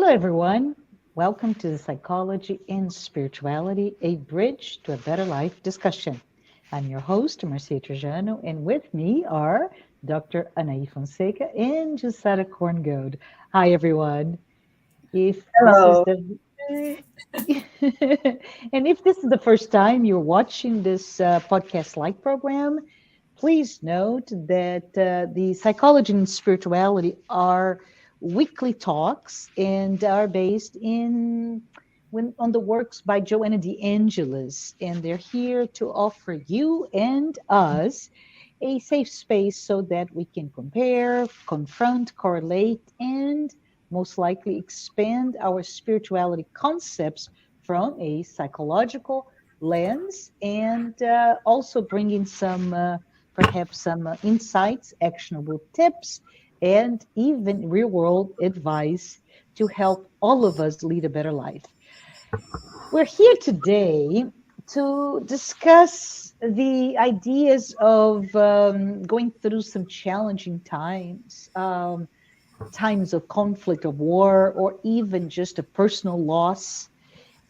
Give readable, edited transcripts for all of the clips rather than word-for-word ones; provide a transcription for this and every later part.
Hello, everyone. Welcome to the Psychology and Spirituality, a Bridge to a Better Life discussion. I'm your host, Marcia Trajano, and with me are Dr. Anahy Fonseca and Jussara Korngold. Hi, everyone. If this is Hello. the and if this is the first time you're watching this podcast-like program, please note that the psychology and spirituality are weekly talks and are based on the works by Joanna de Angelis, and they're here to offer you and us a safe space so that we can compare, confront, correlate, and most likely expand our spirituality concepts from a psychological lens and also bring in some perhaps some insights, actionable tips, and even real world advice to help all of us lead a better life. We're here today to discuss the ideas of going through some challenging times, times of conflict, of war, or even just a personal loss.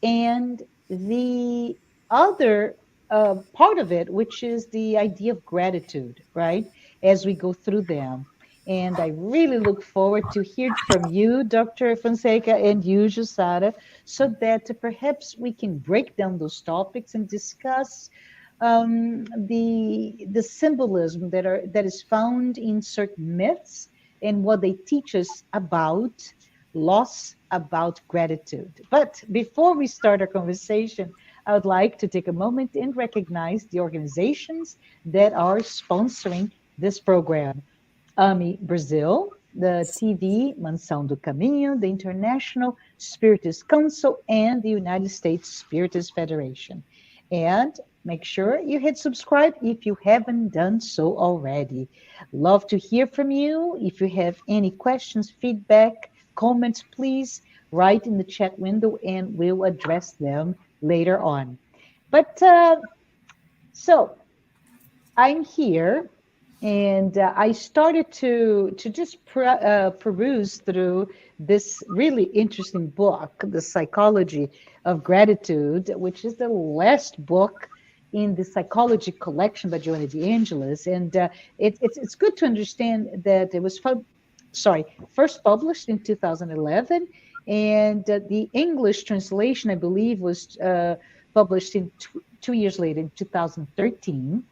And the other part of it, which is the idea of gratitude, right? As we go through them. And I really look forward to hear from you, Dr. Fonseca, and you, Jussara, so that perhaps we can break down those topics and discuss the symbolism that is found in certain myths and what they teach us about loss, about gratitude. But before we start our conversation, I would like to take a moment and recognize the organizations that are sponsoring this program. AMI Brazil, the TV Mansão do Caminho, the International Spiritist Council, and the United States Spiritist Federation. And make sure you hit subscribe if you haven't done so already. Love to hear from you. If you have any questions, feedback, comments, please write in the chat window and we'll address them later on. But so I'm here and I started to just peruse through this really interesting book, The Psychology of Gratitude, which is the last book in the psychology collection by Joanna de Angelis. And it's good to understand that it was first published in 2011, and the English translation, I believe, was published in 2 years later, in 2013.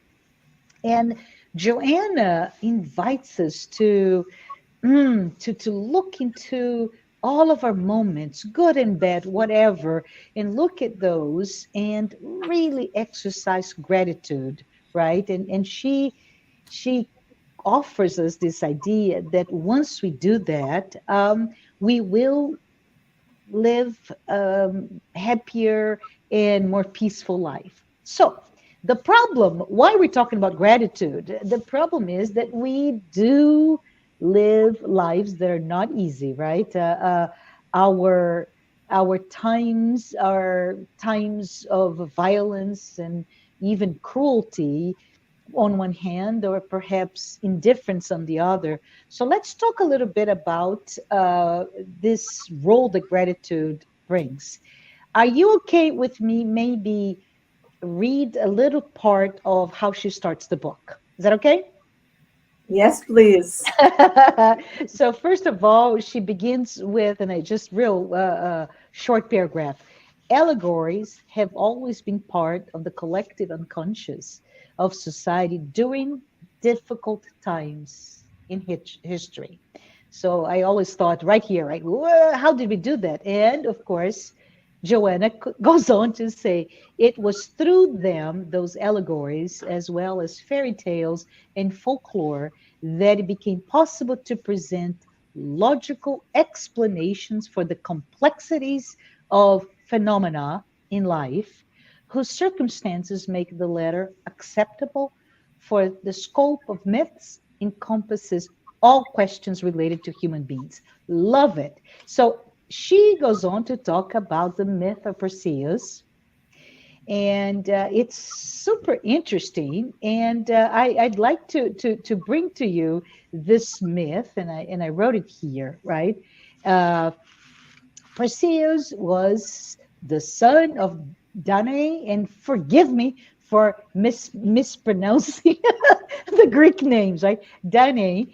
And Joanna invites us to look into all of our moments, good and bad, whatever, and look at those and really exercise gratitude, right? And she offers us this idea that once we do that, we will live happier and more peaceful life. So the problem, why we're talking about gratitude, the problem is that we do live lives that are not easy, right? Our our times are times of violence and even cruelty on one hand, or perhaps indifference on the other. So let's talk a little bit about this role that gratitude brings. Are you okay with me maybe read a little part of how she starts the book? Is that okay? Yes, please. So first of all, she begins with, and I just real short paragraph. Allegories have always been part of the collective unconscious of society during difficult times in history. So I always thought right here, right? How did we do that? And of course, Joanna goes on to say it was through them, those allegories, as well as fairy tales and folklore, that it became possible to present logical explanations for the complexities of phenomena in life, whose circumstances make the latter acceptable, for the scope of myths encompasses all questions related to human beings. Love it. So she goes on to talk about the myth of Perseus, and it's super interesting. And I'd like to bring to you this myth, and I wrote it here, right? Uh, Perseus was the son of Danae, and forgive me for mispronouncing the Greek names, right? Danae,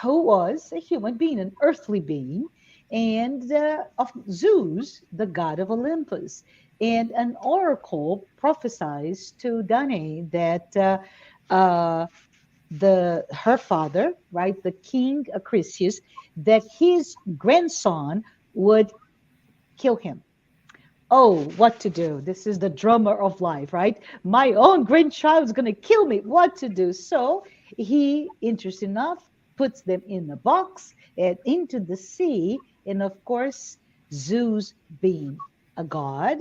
who was a human being, an earthly being, and of Zeus, the god of Olympus. And an oracle prophesies to Danae that uh, her father, right, the king Acrisius, that his grandson would kill him. Oh, what to do? This is the drama of life, right? My own grandchild is going to kill me. What to do? So he, interesting enough, puts them in a box and into the sea. And of course, Zeus, being a god,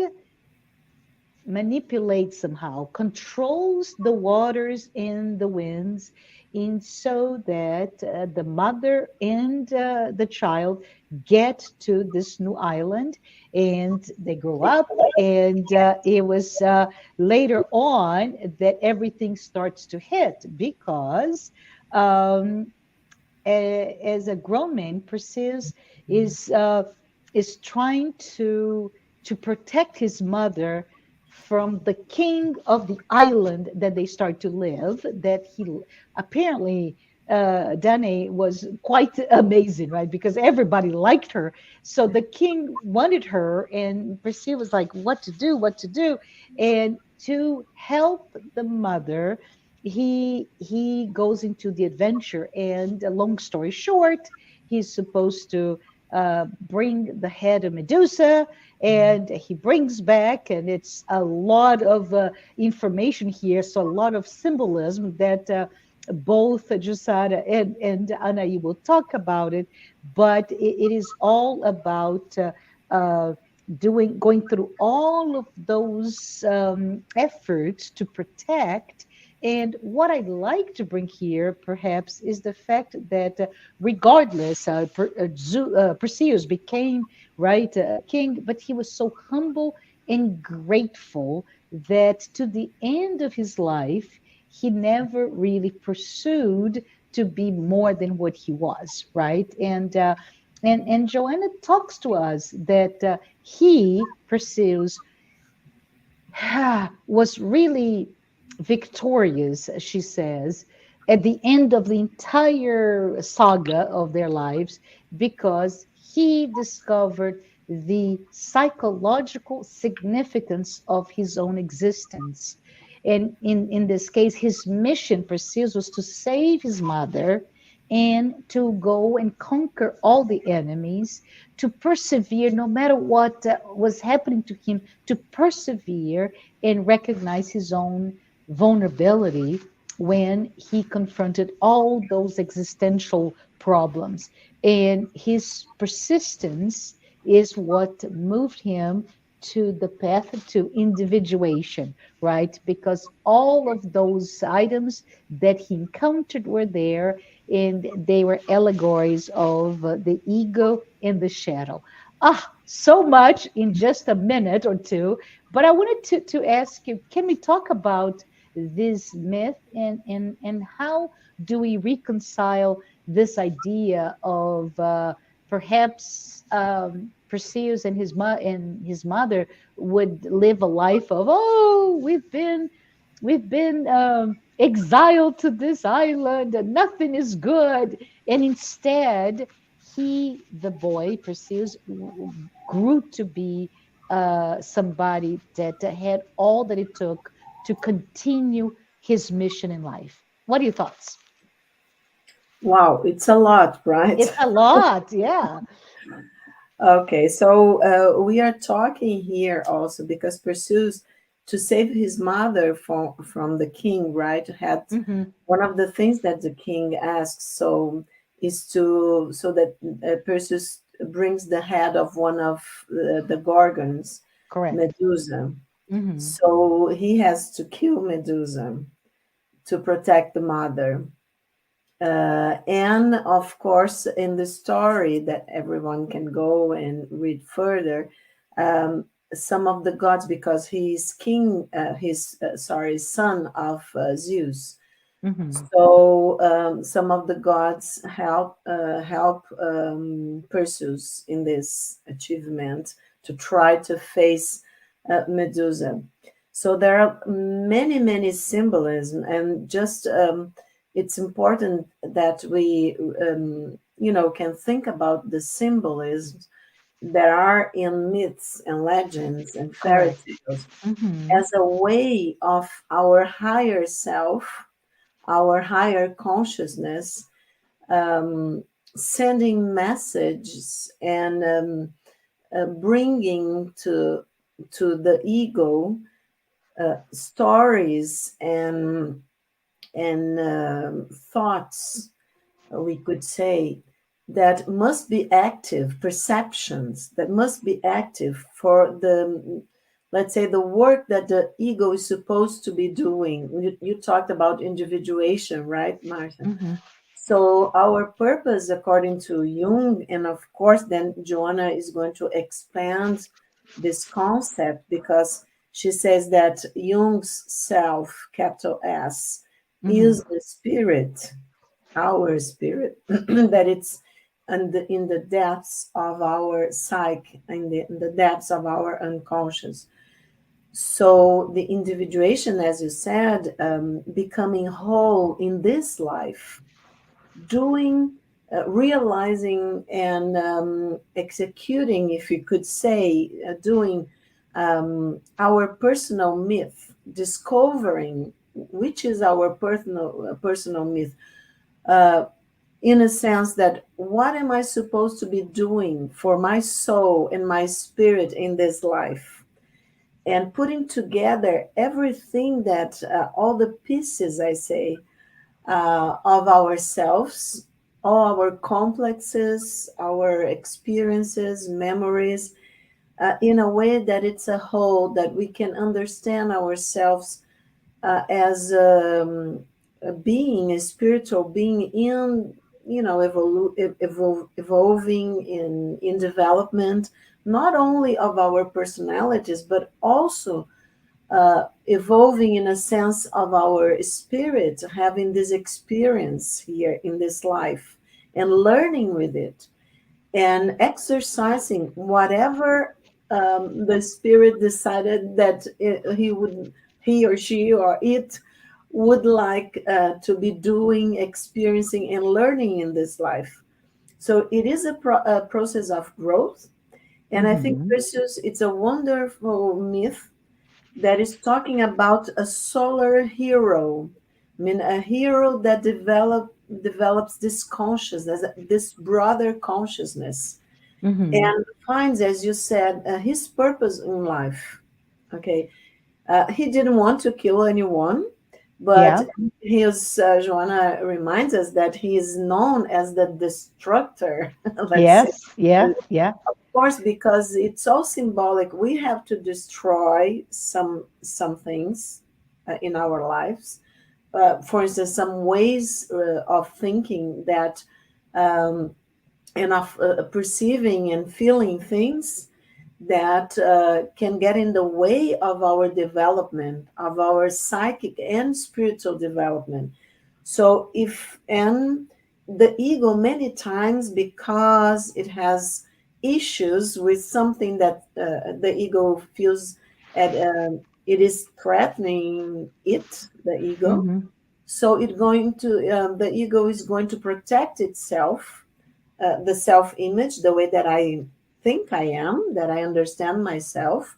manipulates somehow, controls the waters and the winds, in so that the mother and the child get to this new island, and they grow up. And it was later on that everything starts to hit because um, as a grown man, Perseus is uh, is trying to protect his mother from the king of the island that they start to live. That he apparently Danae was quite amazing, right? Because everybody liked her. So the king wanted her, and Perseus was like, "What to do? What to do?" And to help the mother, he goes into the adventure. And long story short, he's supposed to bring the head of Medusa, and he brings back, and it's a lot of information here, so a lot of symbolism that both Jussara and Anahy will talk about it. But it is all about uh, going through all of those efforts to protect. And what I'd like to bring here, perhaps, is the fact that regardless, Perseus became, right, king, but he was so humble and grateful that to the end of his life, he never really pursued to be more than what he was, right? And Joanna talks to us that he pursues was really victorious, she says, at the end of the entire saga of their lives, because he discovered the psychological significance of his own existence. And in this case, his mission, Perseus, was to save his mother and to go and conquer all the enemies, to persevere no matter what was happening to him, to persevere and recognize his own vulnerability when he confronted all those existential problems. And his persistence is what moved him to the path to individuation, right? Because all of those items that he encountered were there, and they were allegories of the ego and the shadow. Ah, so much in just a minute or two. But I wanted to ask you, can we talk about this myth, and how do we reconcile this idea of perhaps Perseus and his mother would live a life of, oh, we've been exiled to this island and nothing is good. And instead, the boy, Perseus, grew to be somebody that had all that it took to continue his mission in life. What are your thoughts? Wow, it's a lot, right? It's a lot, yeah. Okay, so we are talking here also because Perseus, to save his mother from the king, right, had Hmm. one of the things that the king asks, so is to so that Perseus brings the head of one of the gorgons, Correct. Medusa. Hmm. So he has to kill Medusa to protect the mother. And of course, in the story that everyone can go and read further, some of the gods, because he's king, he's sorry, son of Zeus. Mm-hmm. So some of the gods help Perseus in this achievement to try to face Medusa. So there are many symbolism, and just it's important that we can think about the symbolisms that are in myths and legends and fairy Correct. tales Mm-hmm. as a way of our higher self, our higher consciousness, um, sending messages and bringing to the ego stories and thoughts, we could say, that must be active, perceptions that must be active for the, let's say, the work that the ego is supposed to be doing. You talked about individuation, right, Marcia? Mm-hmm. So our purpose, according to Jung, and of course then Joanna is going to expand this concept, because she says that Jung's self, capital S, Mm-hmm. is the spirit, our spirit, that it's in the depths of our psyche, in the depths of our unconscious. So the individuation, as you said, becoming whole in this life, doing, realizing, and executing, if you could say, doing our personal myth, discovering which is our personal myth, uh, in a sense that what am I supposed to be doing for my soul and my spirit in this life, and putting together everything that all the pieces, I say, of ourselves, all our complexes, our experiences, memories, in a way that it's a whole, that we can understand ourselves as a being, a spiritual being in, evolving in development, not only of our personalities, but also evolving in a sense of our spirit, having this experience here in this life and learning with it and exercising whatever the spirit decided that he or she or it would like to be doing, experiencing, and learning in this life. So it is a process of growth. And I think, Mm-hmm. Precious, it's a wonderful myth that is talking about a solar hero. I mean, a hero that develops this consciousness, this broader consciousness, Mm-hmm. and finds, as you said, his purpose in life. Okay, he didn't want to kill anyone, but Yeah. his Joanna reminds us that he is known as the destructor. Let's say, Yes. Yeah. Yeah. of course, because it's all symbolic. We have to destroy some things in our lives. For instance, some ways of thinking that um, and of perceiving and feeling things that can get in the way of our development, of our psychic and spiritual development. So if and the ego many times, because it has issues with something that the ego feels at it is threatening it, the ego. Mm-hmm. So the ego is going to protect itself, the self image, the way that I think I am, that I understand myself.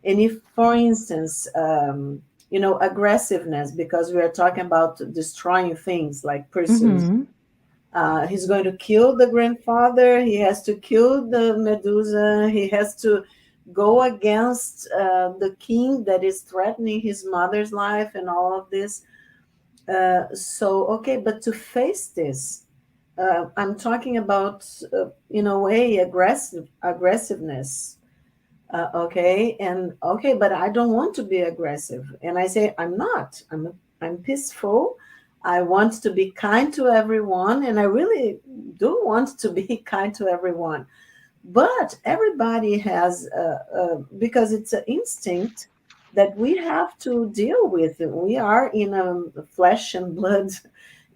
And if, for instance, aggressiveness, because we are talking about destroying things like Perseus, Mm-hmm. he's going to kill the grandfather, he has to kill the Medusa, he has to go against the king that is threatening his mother's life and all of this. So, okay, but to face this, I'm talking about, in a way, aggressiveness. Okay, and okay, but I don't want to be aggressive, and I say I'm not. I'm peaceful. I want to be kind to everyone, and I really do want to be kind to everyone. But everybody has, because it's an instinct. that we have to deal with. We are in a flesh and blood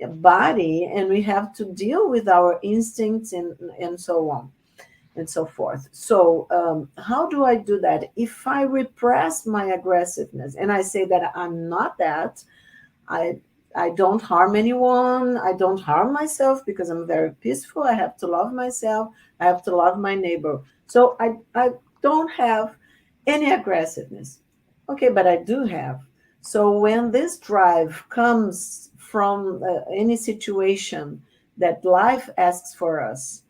body, and we have to deal with our instincts and so on and so forth. So, how do I do that? If I repress my aggressiveness and I say that I'm not that, I I don't harm anyone. I don't harm myself because I'm very peaceful. I have to love myself. I have to love my neighbor. So I don't have any aggressiveness. Okay, but I do have. So when this drive comes from any situation that life asks for us,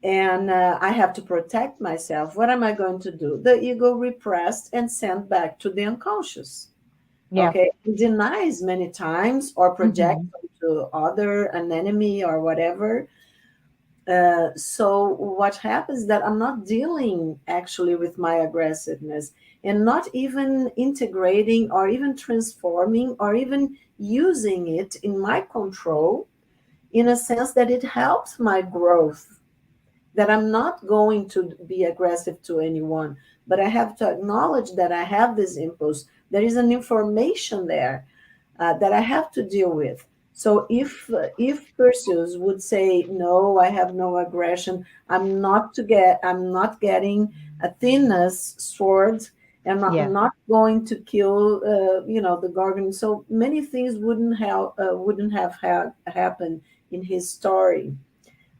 and I have to protect myself, what am I going to do? The ego repressed and sent back to the unconscious. Yeah. Okay, it denies many times or projects Hmm. to other an enemy or whatever. So what happens is that I'm not dealing actually with my aggressiveness, and not even integrating or even transforming or even using it in my control, in a sense that it helps my growth, that I'm not going to be aggressive to anyone, but I have to acknowledge that I have this impulse. There is an information there that I have to deal with. So if Perseus would say, "No, I have no aggression. I'm not getting a thinness sword, and I'm Yeah. not going to kill, the Gorgon." So many things wouldn't have happened in his story.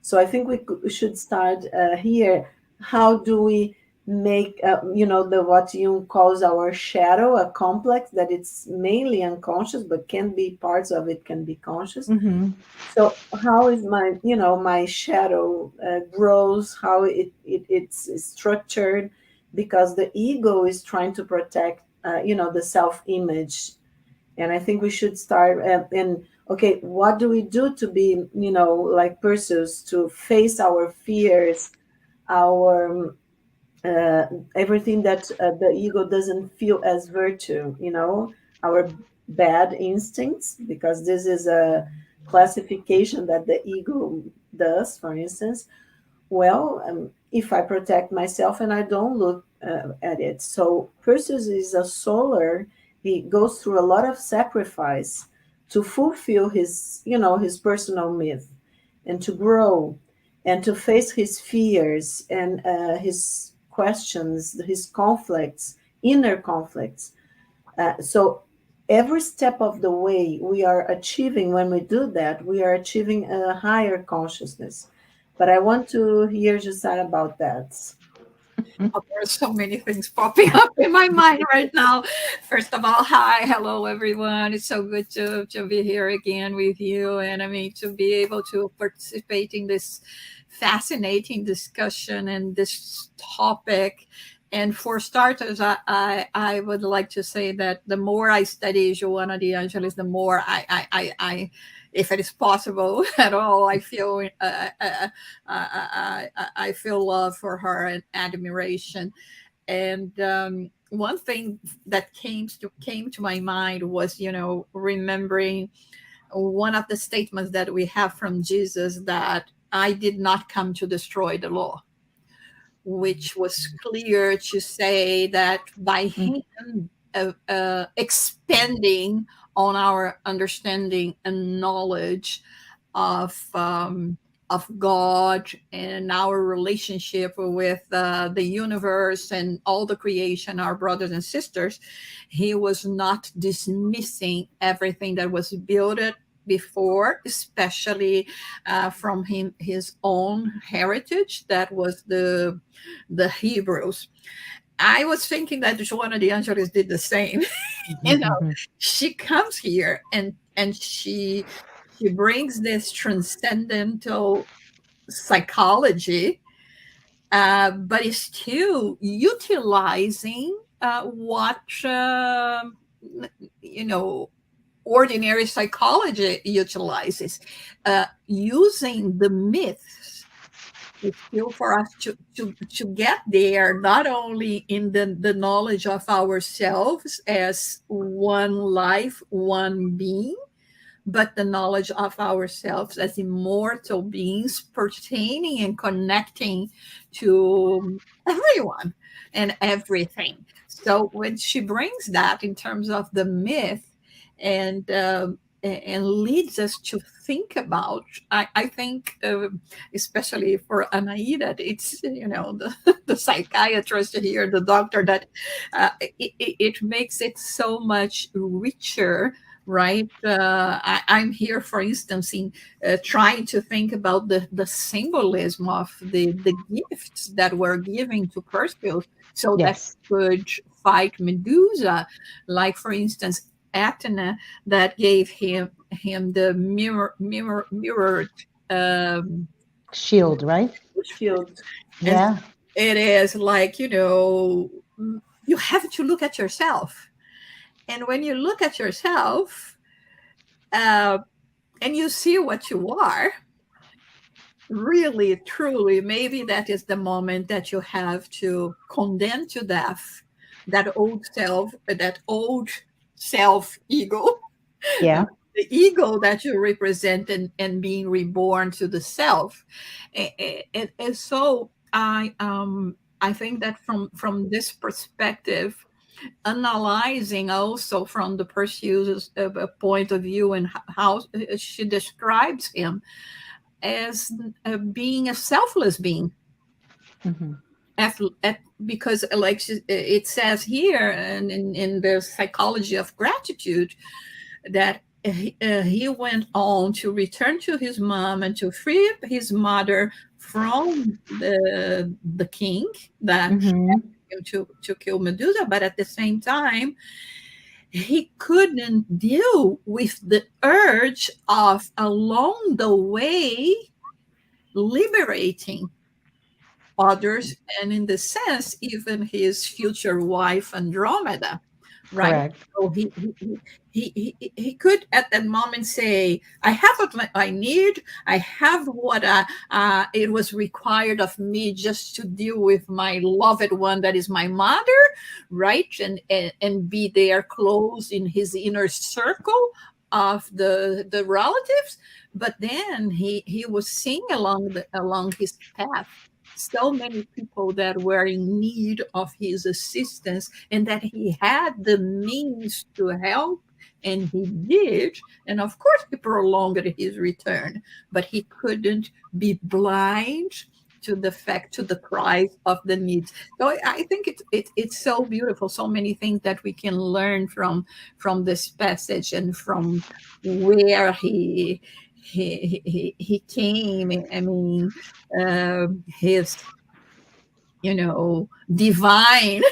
So I think we should start here. How do we make, the what Jung calls our shadow, a complex that it's mainly unconscious, but can be parts of it can be conscious. Hmm. So how is my shadow grows, how it's structured, because the ego is trying to protect, the self-image. And I think we should start and okay, what do we do to be, like Perseus, to face our fears, our uh, everything that the ego doesn't feel as virtue, our bad instincts, because this is a classification that the ego does, for instance. Well, if I protect myself and I don't look at it. So Perseus is a solar. He goes through a lot of sacrifice to fulfill his personal myth, and to grow, and to face his fears and his questions, his conflicts, inner conflicts. So every step of the way we are achieving, when we do that, we are achieving a higher consciousness. But I want to hear Jussara about that. Oh, there are so many things popping up in my mind right now. First of all, hi, hello everyone. It's so good to be here again with you, and I mean to be able to participate in this fascinating discussion and this topic. And for starters, I would like to say that the more I study Joanna de Angelis, the more if it is possible at all, I feel love for her and admiration. And one thing that came to my mind was, remembering one of the statements that we have from Jesus, that I did not come to destroy the law, which was clear to say that by him expanding on our understanding and knowledge of God and our relationship with the universe and all the creation, our brothers and sisters, he was not dismissing everything that was built before, especially from his own heritage, that was the Hebrews. I was thinking that Joanna de Angelis did the same. you know, Hmm. she comes here and she brings this transcendental psychology, but is still utilizing what you know ordinary psychology utilizes, using the myths. It's still for us to get there, not only in the knowledge of ourselves as one life, one being, but the knowledge of ourselves as immortal beings pertaining and connecting to everyone. and everything. So when she brings that in terms of the myth, and and leads us to think about, I think, especially for Anahy, that it's, the psychiatrist here, the doctor, that it makes it so much richer, right? I'm here, for instance, in trying to think about the symbolism of the gifts that were given to Perseus so that Yes. he could fight Medusa. Like, for instance, Athena, that gave him the mirrored um, Shield, right? Shield. and Yeah. it is like, you have to look at yourself, and when you look at yourself, uh, and you see what you are, really, truly, maybe that is the moment that you have to condemn to death that old self ego, Yeah. the ego that you represent, and being reborn to the self. And so I think that from this perspective, analyzing also from the Perseus' point of view, and how she describes him as being a selfless being. Hmm. Because, like it says here, and in the psychology of gratitude, that he went on to return to his mom and to free his mother from the king that Hmm. him to kill Medusa, but at the same time, he couldn't deal with the urge of, along the way, liberating others, and in the sense, even his future wife Andromeda, right? Correct. So he could at that moment say, I have what I need, I have what it was required of me just to deal with my loved one, that is my mother, right? And be there close in his inner circle of the relatives. But then he was seeing along his path so many people that were in need of his assistance, and that he had the means to help, and he did. And of course, he prolonged his return, but he couldn't be blind to the fact, to the cries of the needs. So I think it's so beautiful, so many things that we can learn from this passage, and from where he came. I mean, his, divine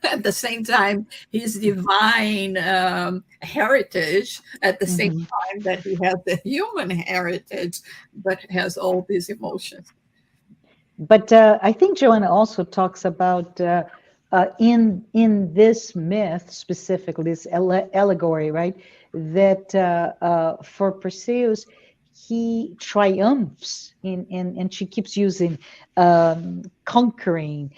at the same time, his divine heritage, at the same Hmm. time that he has the human heritage, but has all these emotions. But I think Joanna also talks about in this myth specifically, this allegory, right? That for Perseus, he triumphs and she keeps using conquering,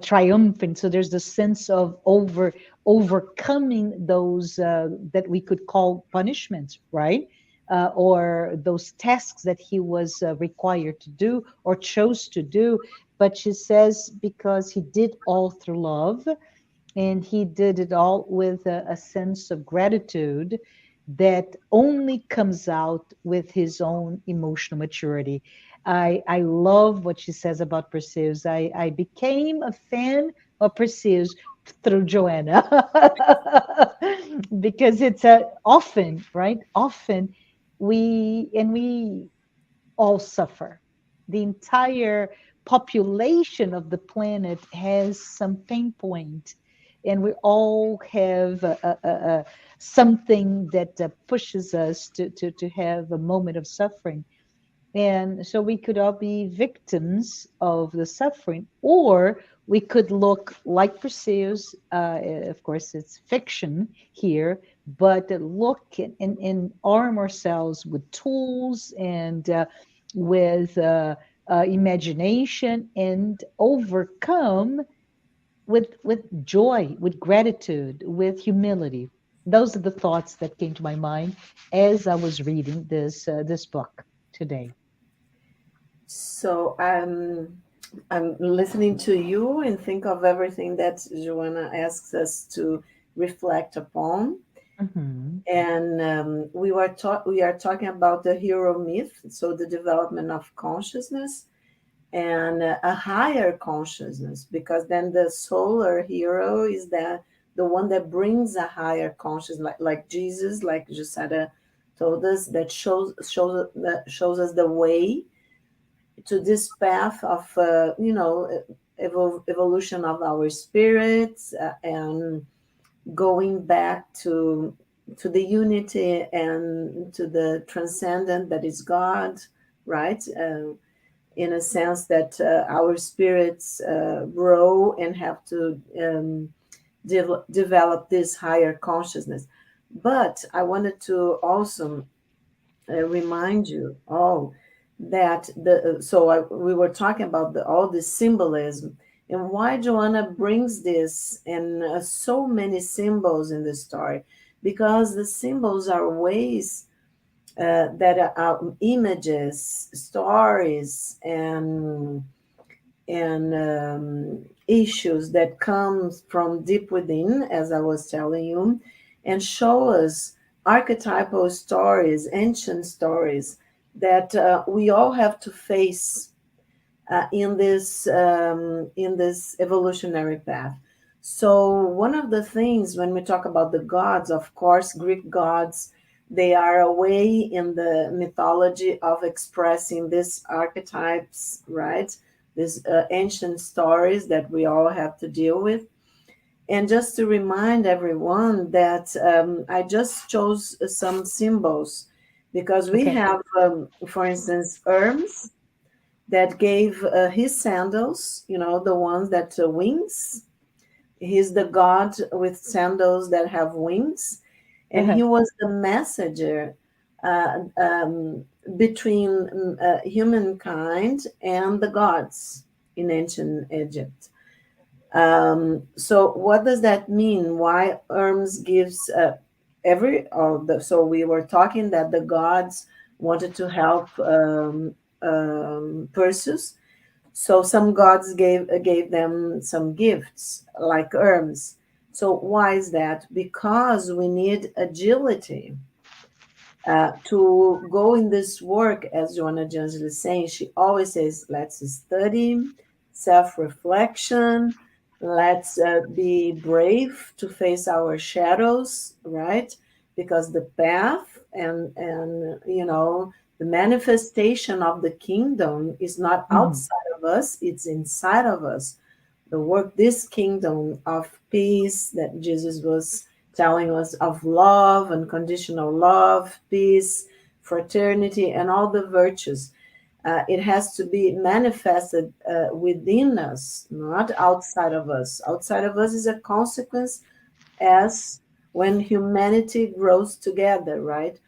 triumphant. So there's the sense of overcoming those that we could call punishments, right? Or those tasks that he was required to do or chose to do. But she says because he did all through love, and he did it all with a sense of gratitude that only comes out with his own emotional maturity. I love what she says about Perseus. I became a fan of Perseus through Joanna because it's often, right? Often we all suffer. The entire population of the planet has some pain point, and we all have something that pushes us to have a moment of suffering. And so we could all be victims of the suffering, or we could look like Perseus. Of course, it's fiction here, but look and arm ourselves with tools and with imagination and overcome with joy, with gratitude, with humility. Those are the thoughts that came to my mind as I was reading this book today. So I'm listening to you and think of everything that Joanna asks us to reflect upon. Mhm. And we are talking about the hero myth, so the development of consciousness and a higher consciousness, because then the solar hero is the one that brings a higher consciousness, like Jesus, like Jussara told us, that shows us the way to this path of evolution of our spirits, and going back to the unity and to the transcendent that is God, right? In a sense that our spirits grow and have to develop this higher consciousness. But I wanted to also remind you all that we were talking about all the symbolism, and why Joanna brings this and so many symbols in the story, because the symbols are ways that are images, stories, and issues that comes from deep within, as I was telling you, and show us archetypal stories, ancient stories that we all have to face in this evolutionary path. So one of the things when we talk about the gods, of course, Greek gods, they are a way in the mythology of expressing these archetypes, right? These ancient stories that we all have to deal with. And just to remind everyone that I just chose some symbols because we Okay. have, for instance, Hermes that gave his sandals, the ones that wings. He's the god with sandals that have wings, and Uh-huh. he was the messenger between humankind and the gods in ancient Egypt. So, what does that mean? Why Hermes gives so we were talking that the gods wanted to help Perseus, so some gods gave them some gifts, like Hermes. So why is that? Because we need agility to go in this work, as Joanna de Angelis is saying. She always says, let's study, self-reflection, let's be brave to face our shadows, right? Because the path and the manifestation of the kingdom is not Mhm. outside of us, it's inside of us. The work, this kingdom of peace that Jesus was telling us, of love, unconditional love, peace, fraternity, and all the virtues. It has to be manifested within us, not outside of us. Outside of us is a consequence as when humanity grows together, right?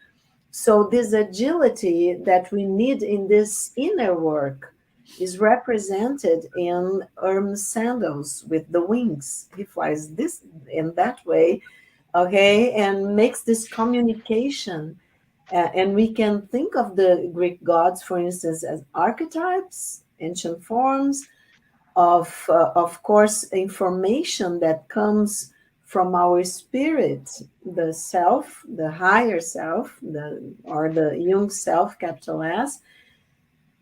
So, this agility that we need in this inner work is represented in Hermes' sandals with the wings. He flies this in that way, okay, and makes this communication. And we can think of the Greek gods, for instance, as archetypes, ancient forms, of course, information that comes from our spirit, the self, the higher self, or the young self, capital S,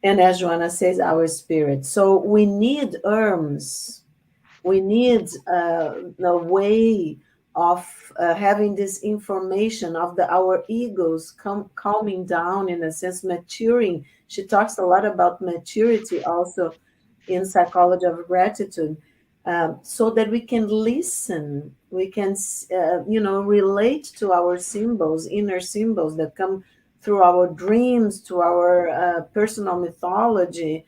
and as Joanna says, our spirit. So we need Hermes, we need a way of having this information of our egos calming down, in a sense, maturing. She talks a lot about maturity also in psychology of gratitude, so that we can listen, we can relate to our symbols, inner symbols that come through our dreams, to our personal mythology,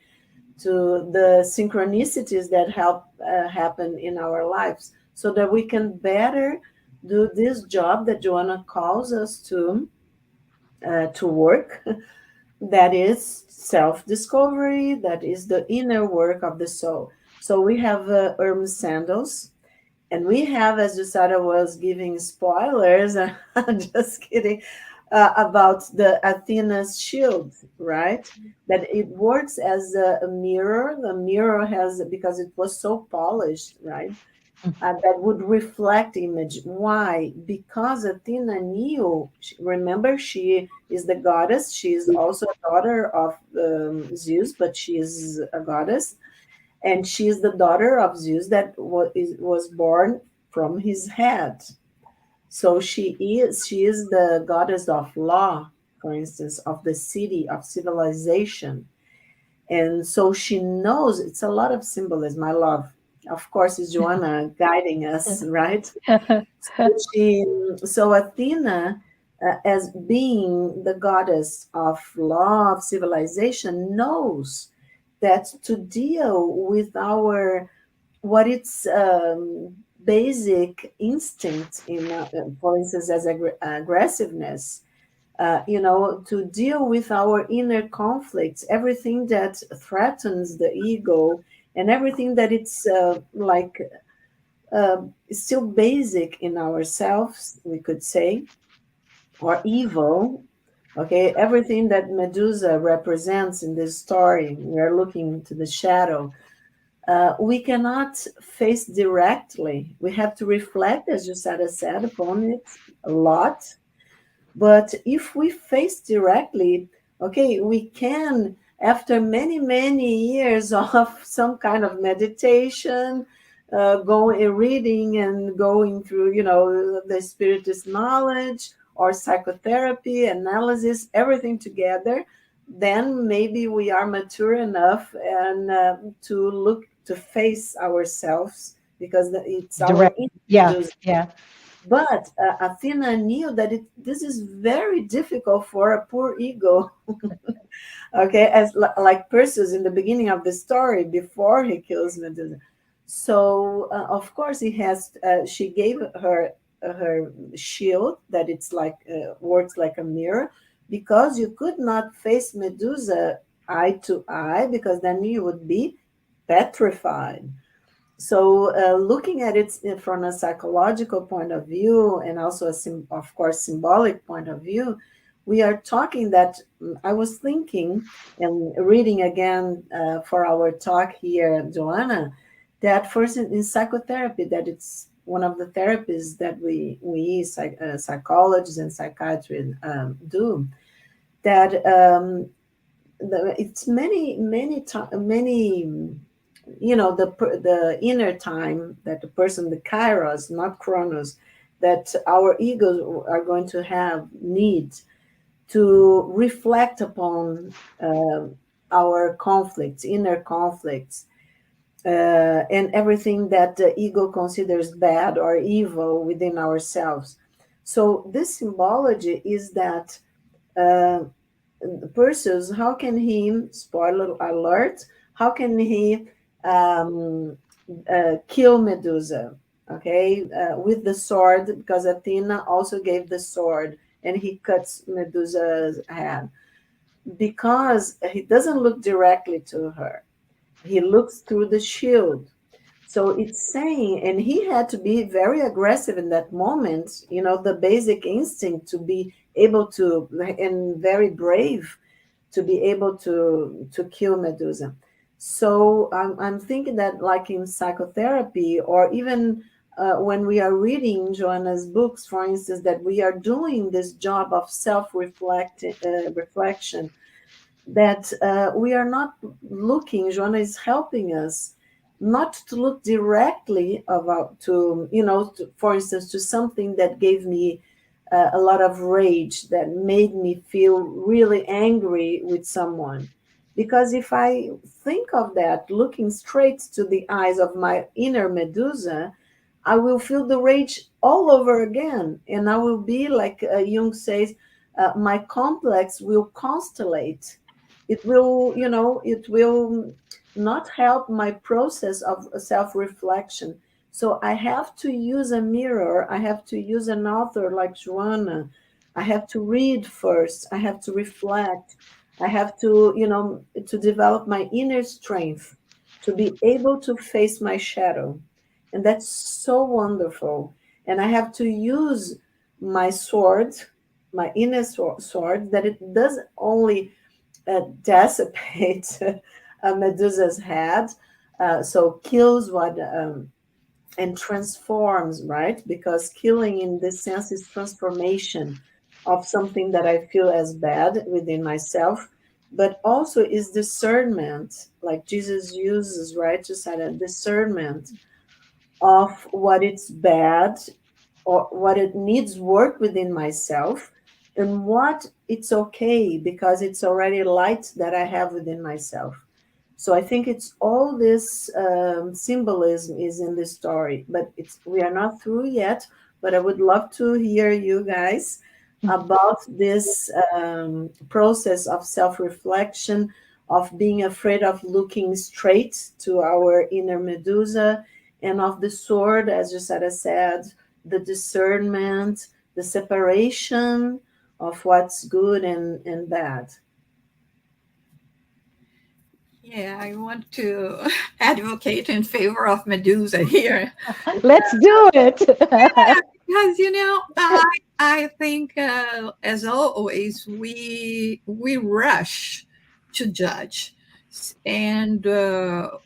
to the synchronicities that help happen in our lives, so that we can better do this job that Joanna calls us to work, that is self-discovery, that is the inner work of the soul. So we have Hermes sandals, and we have, as Jussara was giving spoilers, I'm just kidding, about the Athena's shield, right? That it works as a mirror. The mirror has, because it was so polished, right? That would reflect image. Why? Because Athena knew, remember, she is the goddess. She is also a daughter of Zeus, but she is a goddess. And she is the daughter of Zeus that was born from his head. So she is the goddess of law, for instance, of the city, of civilization. And so she knows it's a lot of symbolism. I love, of course, is Joanna guiding us, right? So Athena, as being the goddess of law, of civilization, knows that to deal with our what its basic instinct in, for instance, as aggressiveness, to deal with our inner conflicts, everything that threatens the ego, and everything that it's still basic in ourselves, we could say, or evil. Okay, everything that Medusa represents in this story, we are looking to the shadow. We cannot face directly. We have to reflect, as Jussara said, upon it a lot. But if we face directly, okay, we can, after many, many years of some kind of meditation, going reading and going through, the spiritist knowledge or psychotherapy, analysis, everything together, then maybe we are mature enough and to look to face ourselves, because it's our Direct. Yeah, inner. yeah. But Athena knew that this is very difficult for a poor ego. Okay, as like Perseus in the beginning of the story before he kills Medusa. So of course he has. She gave her shield that it's like works like a mirror, because you could not face Medusa eye to eye, because then you would be petrified. So, looking at it from a psychological point of view, and also of course, symbolic point of view, we are talking that I was thinking and reading again for our talk here, Joanna, that first in psychotherapy, that it's one of the therapies that we psychologists and psychiatrists do, that it's many the inner time that the person, the kairos, not chronos, that our egos are going to have need to reflect upon our conflicts, inner conflicts, and everything that the ego considers bad or evil within ourselves. So this symbology is that uh, Perseus, how can he, spoiler alert, how can he kill Medusa? Okay, with the sword, because Athena also gave the sword, and he cuts Medusa's head, because he doesn't look directly to her, he looks through the shield. So it's saying, and he had to be very aggressive in that moment, the basic instinct to be able to, and very brave to be able to kill Medusa. So I'm thinking that, like in psychotherapy, or even when we are reading Joanna's books, for instance, that we are doing this job of reflection, that we are not looking. Joanna is helping us not to look directly about to, for instance, to something that gave me a lot of rage, that made me feel really angry with someone. Because if I think of that, looking straight to the eyes of my inner Medusa, I will feel the rage all over again. And I will be, like Jung says, my complex will constellate. It will, it will not help my process of self reflection. So I have to use a mirror. I have to use an author like Joanna. I have to read first. I have to reflect. I have to, to develop my inner strength to be able to face my shadow. And that's so wonderful. And I have to use my sword my inner sword, that it doesn't only dissipate Medusa's head, so kills what and transforms, right? Because killing in this sense is transformation of something that I feel as bad within myself, but also is discernment, like Jesus uses, right? Just had a discernment of what it's bad or what it needs work within myself, and what it's okay because it's already light that I have within myself. So I think it's all this symbolism is in this story, but it's we are not through yet. But I would love to hear you guys about this process of self-reflection, of being afraid of looking straight to our inner Medusa, and of the sword, as Jussara said, the discernment, the separation of what's good and bad. Yeah, I want to advocate in favor of Medusa here. Let's do it. Because I think as always we rush to judge, and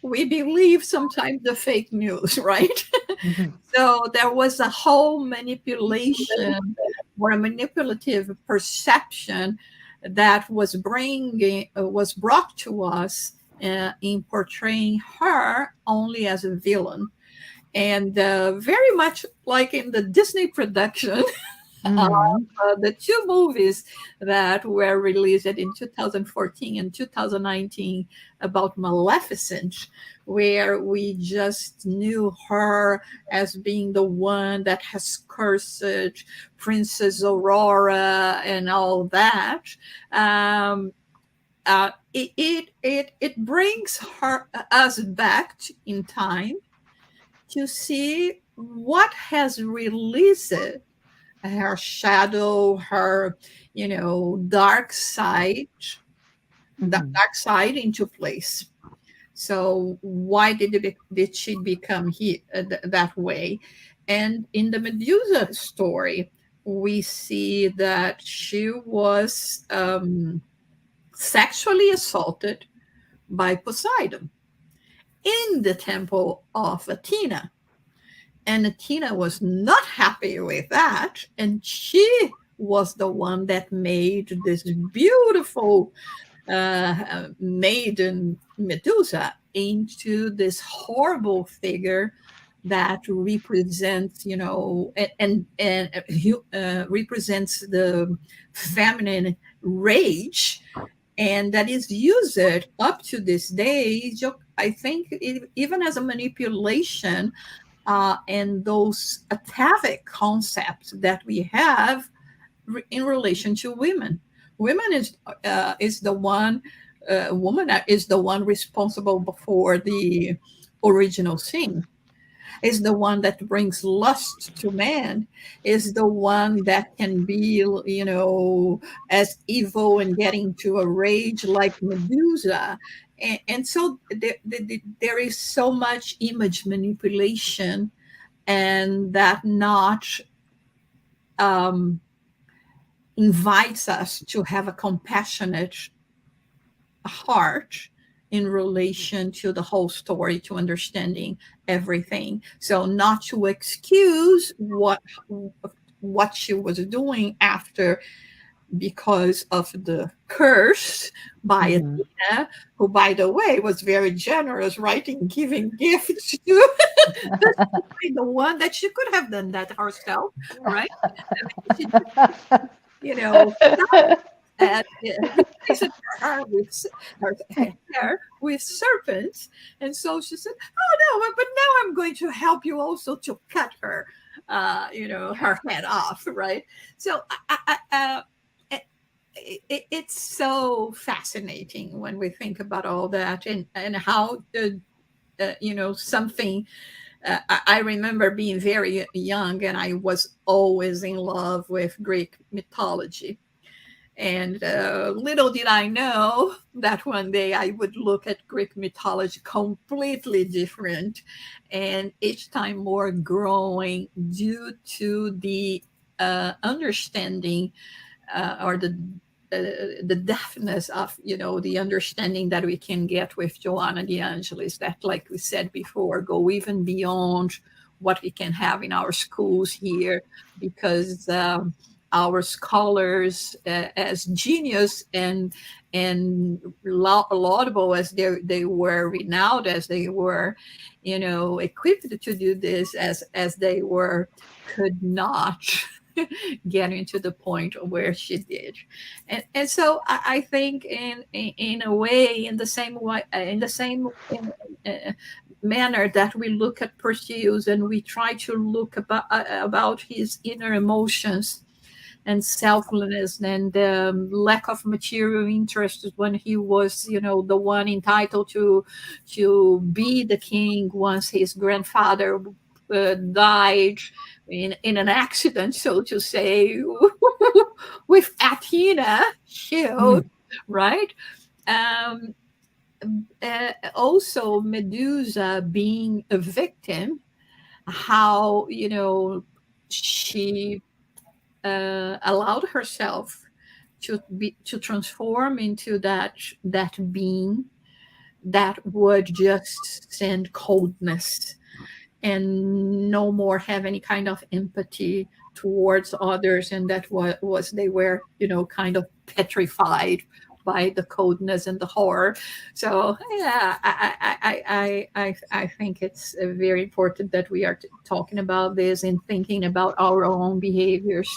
we believe sometimes the fake news, right? Mhm. So there was a whole manipulation or a manipulative perception that was brought to us in portraying her only as a villain, and very much like in the Disney production, Mhm. the two movies that were released in 2014 and 2019 about Maleficent, where we just knew her as being the one that has cursed Princess Aurora and all that. Um, it brings us back in time to see what has released her shadow, her, dark side, Mhm. dark side into place. So why did she become that way? And in the Medusa story, we see that she was sexually assaulted by Poseidon in the temple of Athena. And Athena was not happy with that. And she was the one that made this beautiful maiden Medusa into this horrible figure that represents, and represents the feminine rage, and that is used up to this day. I think even as a manipulation and those atavic concepts that we have in relation to women. Women is the one woman is the one responsible for the original sin. Is the one that brings lust to man. Is the one that can be, as evil and getting to a rage like Medusa. And so there is so much image manipulation, and that not um, invites us to have a compassionate heart in relation to the whole story, to understanding everything. So not to excuse what she was doing after, because of the curse by Mhm. Athena, who, by the way, was very generous, right, in giving gifts to the one that she could have done that herself, right? She, and replaced her with her hair with serpents. And so she said, "Oh no, but now I'm going to help you also to cut her, her head off." Right. So it's so fascinating when we think about all that, and how something. I remember being very young, and I was always in love with Greek mythology. And little did I know that one day I would look at Greek mythology completely different, and each time more growing due to the understanding or the depthness of the understanding that we can get with Joanna de Angelis, that, like we said before, go even beyond what we can have in our schools here, because our scholars, as genius and laudable as they were, renowned as they were, equipped to do this as they were, could not getting to the point where she did. And so I think in a way, in the same way, manner that we look at Perseus and we try to look about his inner emotions and selflessness and lack of material interest when he was, the one entitled to be the king once his grandfather died in an accident, so to say, with Athena shield, Mm. right? Um, Also, Medusa being a victim, how she allowed herself to transform into that being that would just send coldness and no more have any kind of empathy towards others, and that was they were kind of petrified by the coldness and the horror. So yeah, I think it's very important that we are talking about this and thinking about our own behaviors.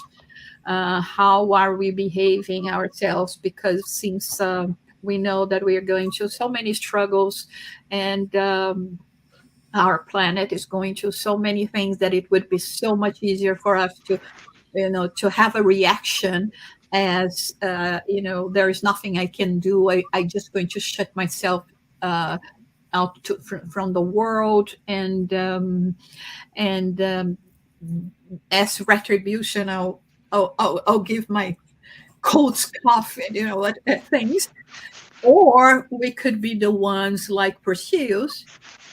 How are we behaving ourselves? Because since we know that we are going through so many struggles, and our planet is going through so many things, that it would be so much easier for us to have a reaction as there is nothing I can do. I just going to shut myself out from the world, and as retribution, I'll give my cold scoff and things. Or we could be the ones like Perseus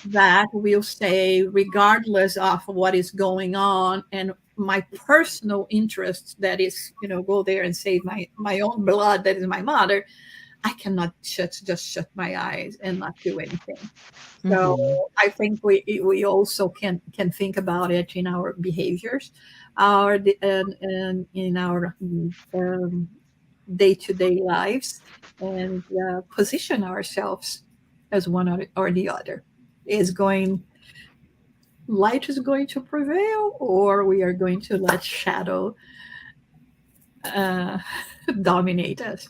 that will say, regardless of what is going on and my personal interests, that is, go there and save my own blood, that is my mother, I cannot just shut my eyes and not do anything. So Mhm. I think we also can think about it in our behaviors, and in our day-to-day lives, and position ourselves as one or the other. Is going Light is going to prevail, or we are going to let shadow uh, dominate us?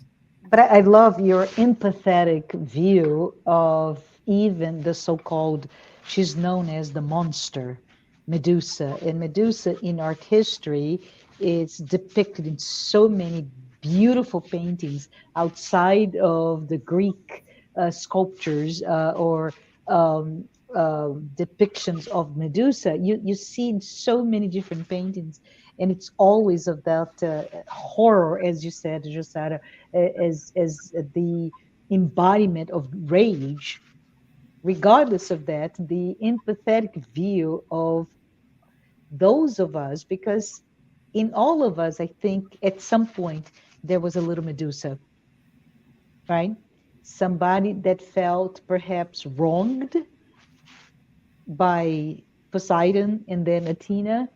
But I love your empathetic view of even the so-called, she's known as the monster, Medusa. And Medusa in art history is depicted in so many beautiful paintings outside of the Greek sculptures or um, depictions of Medusa. You see in so many different paintings, and it's always of that horror, as you said, Jussara, as the embodiment of rage. Regardless of that, the empathetic view of those of us, because in all of us, I think at some point there was a little Medusa, right? Somebody that felt perhaps wronged by Poseidon and then Athena.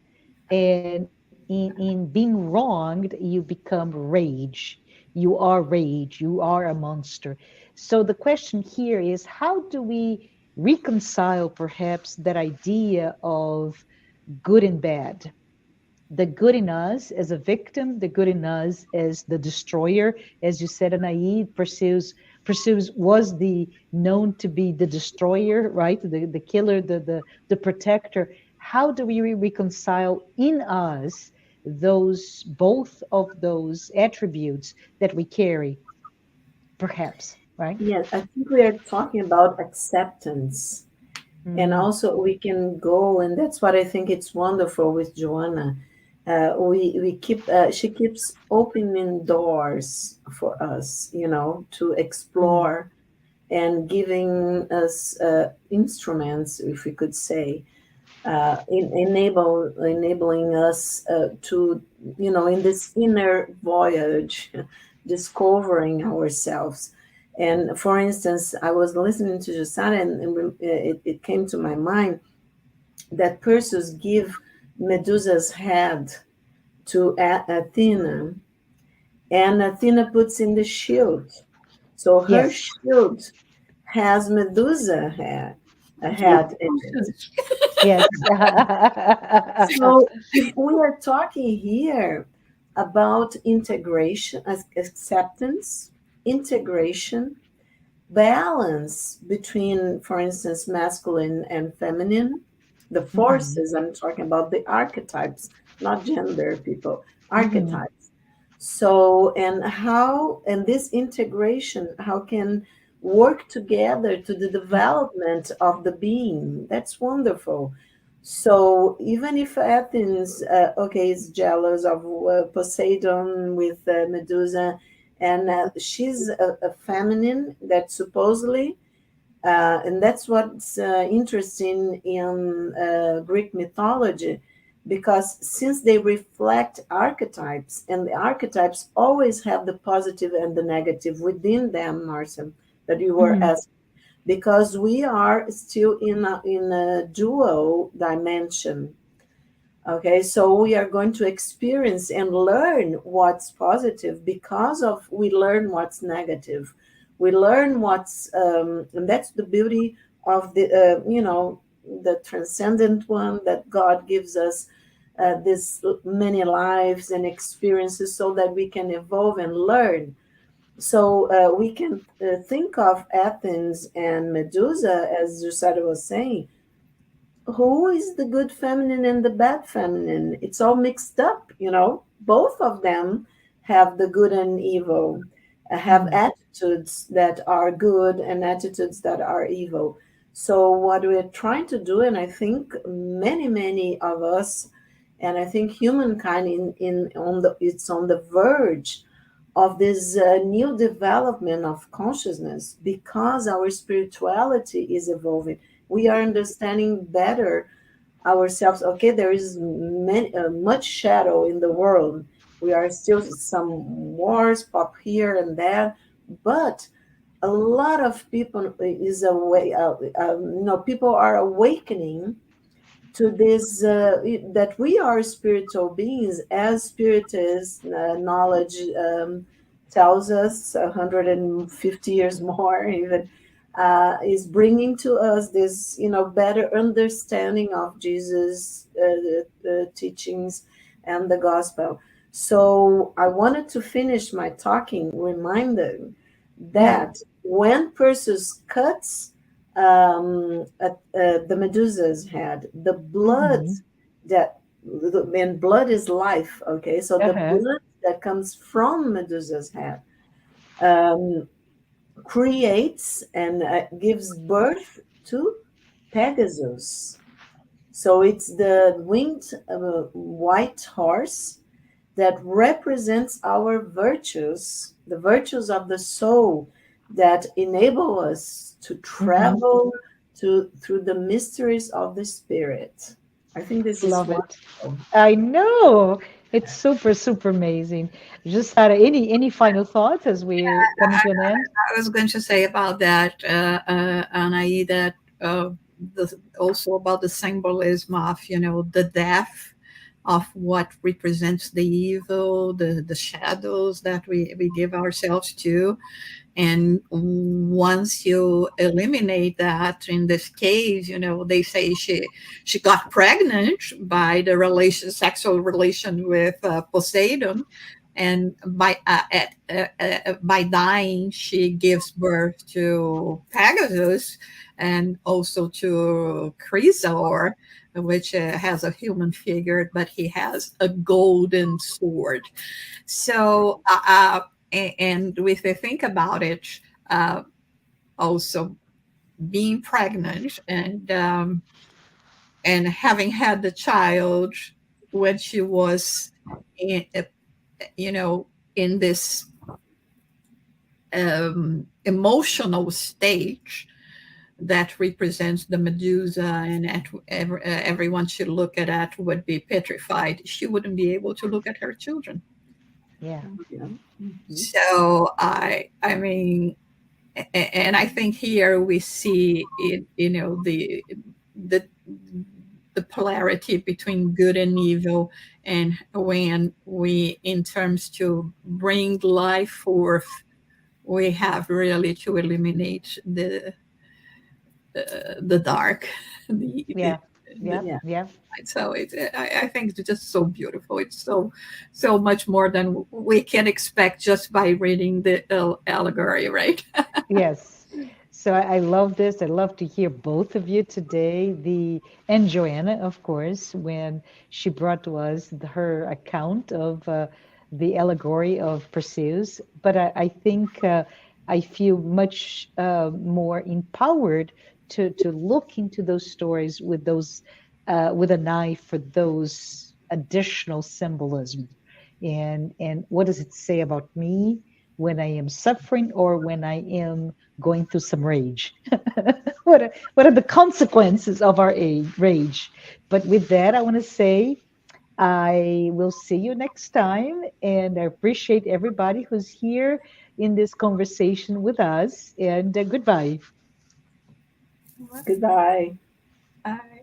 And in being wronged, you become rage. You are rage. You are a monster. So the question here is, how do we reconcile perhaps that idea of good and bad? The good in us as a victim, the good in us as the destroyer. As you said, Anahy, pursues was the known to be the destroyer, right? The killer, the protector. How do we reconcile in us those both of those attributes that we carry, perhaps, right? Yes, I think we are talking about acceptance. And Mm, also we can go, and that's what I think it's wonderful with Joanna. We keep she keeps opening doors for us, to mm, explore, and giving us instruments, if we could say, enabling us to, in this inner voyage, discovering ourselves. And for instance, I was listening to Jussara, and it came to my mind that Perseus give Medusa's head to Athena, and Athena puts in the shield. So her Yes. shield has Medusa head, a head in it. Yes. So if we are talking here about integration, acceptance, integration, balance between, for instance, masculine and feminine, the Mhm. forces, I'm talking about the archetypes, not gender, people, Mhm. archetypes. So, and how, and this integration, how can work together to the development of the being? That's wonderful. So, even if Athens, okay, is jealous of Poseidon with Medusa, and she's a feminine that supposedly, and that's what's interesting in Greek mythology, because since they reflect archetypes, and the archetypes always have the positive and the negative within them, Marcia, that you were Mhm. asking, because we are still in a dual dimension. Okay, so we are going to experience and learn what's positive because of we learn what's negative. We learn what's and that's the beauty of the the transcendent one, that God gives us this many lives and experiences so that we can evolve and learn. So we can think of Athens and Medusa, as Jusada was saying, who is the good feminine and the bad feminine? It's all mixed up. Both of them have the good and evil, have Mhm. attitudes that are good and attitudes that are evil. So, what we're trying to do, and I think many of us, and I think humankind it's on the verge of this new development of consciousness, because our spirituality is evolving. We are understanding better ourselves. Okay, there is much shadow in the world. We are still some wars pop here and there, but a lot of people is away. People are awakening to this, that we are spiritual beings, as spirit is knowledge tells us 150 years more even, is bringing to us this better understanding of Jesus teachings and the gospel. So I wanted to finish my talking reminding Yeah. that when Perseus cuts the Medusa's head, the blood Mhm. that, and blood is life, okay? So the Uh-huh. blood that comes from Medusa's head um, creates and gives birth to Pegasus. So it's the winged white horse that represents our virtues, the virtues of the soul that enable us to Mhm. travel through the mysteries of the spirit. I think this is Love it. wonderful. I know. It's super, super amazing. Just had any final thoughts as we're coming to an end? I was going to say about that, Anahy, that also about the symbolism of, the death of what represents the evil, the shadows that we give ourselves to. And once you eliminate that, in this case, they say she got pregnant by the sexual relation with Poseidon, and by dying, she gives birth to Pegasus and also to Chrysaor, which has a human figure, but he has a golden sword. So, and if they think about it, uh, also being pregnant and having had the child when she was in, you know, in this emotional stage, that represents the Medusa, and everyone should look at that would be petrified. She wouldn't be able to look at her children. Yeah. Yeah. Mhm. So I mean, and I think here we see it, the the polarity between good and evil, and when we, in terms to bring life forth, we have really to eliminate the dark, Yeah. the Yeah. Yeah. Yeah. so I think it's just so beautiful. It's so much more than we can expect just by reading the allegory, right? Yes. So I love this. I love to hear both of you today. The and Joanna, of course, when she brought to us her account of the allegory of Perseus. But I think I feel much more empowered to look into those stories with those with an eye for those additional symbolism, and what does it say about me when I am suffering or when I am going through some rage. What are the consequences of our rage? But with that, I want to say I will see you next time. And I appreciate everybody who's here in this conversation with us. And goodbye. Goodbye. I